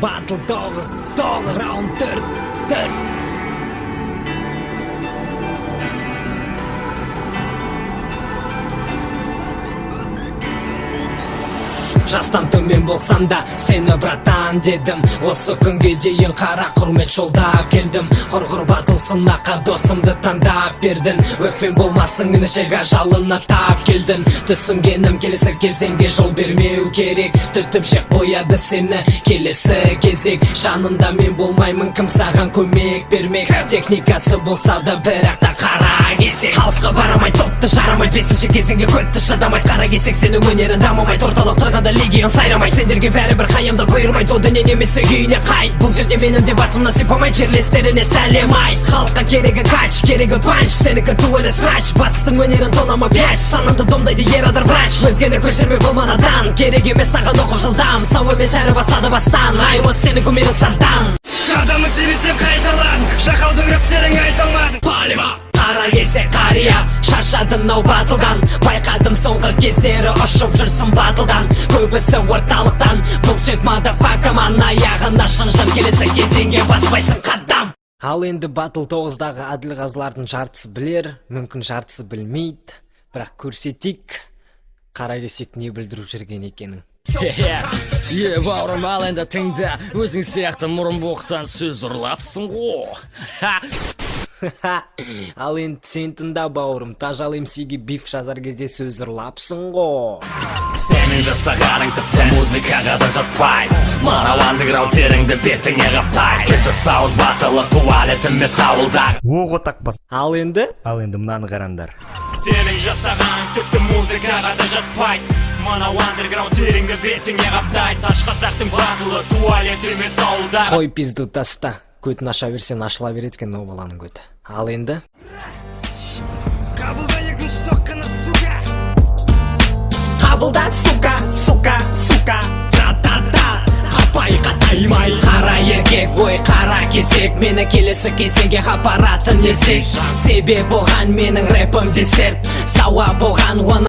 Battle 9 Round 4 Жастан төмен болсам да сені братан дедім. Осы күнге дейін қара құрмет жолдап келдім. Құрғыр батыл сынаққа досымды таңдап бердің. Өкпен болмасын інішек ажалына тап келдің. Түсінгенім келесі кезеңге жол бермеу керек. Түтіп жек бояды сені келесі кезек. Жанында мен болмаймын, кім саған көмек бермек. Техникасы болса да бірақ та қара кесек. Алысқа барамай топты жарамай, бесінші кезеңге көтті шыдамай. Қара кесек сенің өнерін дамымай, орталық тұрғанда легион сайрамай. Сендерге бәрібір қаямда бұйырмай, тодыне немесе үйіне қайт. Бұл жерде менің де басымнан сипамай, жерлестеріне сәлем айт. Халыққа керегі кач, керегі панч, сенікі туылы срач. Батыстың өнерін тонама бяч, санымды домдайды ер адыр врач. Өзгені көшірме бұл манадан, керек емес саған оқып жылдам. Сау емес әрі басады бастан, ай осы сені көмерін садан. Адамы сенесен қайталан, шақаудың рөптерің айталмады. Палева қара кесек қария, шаршадың ау батылдан. Байқадым соңғы кездері ұшып жүрсің батылдан. Көбісі орталықтан, бұлшет мадафакаман. Аяғына шынжыр келесі кезеңге баспайсың қадам. Ал енді Battle 9-дағы әділғазылардың жартысы білер, мүмкін жартысы білмейді. Бірақ көрсетейік, қара кесек не білдіріп жүрген екенің. Бауырым, ал енді тыңда, өзің сияқты мұрын боқтан сөз ұрлапсың ғой. Ал енді сен тыңда бауырым, Тажал МС-ге биф жазар кезде сөз ұрлапсың ғой. Сенің жасағаның тіпті музыкаға да жатпайды. Мынау андеграунд теріңді бетіңе қаптайды. Кесіп сауыт батылы туалет емес ауылдар. Оғы тақпас. Ал енді Мынаны қараңдар. Сенің жасағаның тіпті музыкаға да жатпайды. Мынау андеграунд теріңді бетіңе қаптайды. Ташқазақтың батылы туалет емес ауылдар. қой пизду таста, көтін аша берсен ашыла береді екен о баланың көті. Ал енді Қабылда екінші соққыны сука. қабылда сука тра-та-та, қапай қатаймай. Қара еркек ой қара кесек, мені келесі кезеңге қапаратын есек. Себеп болған менің рэпім десерт, сауа болған оны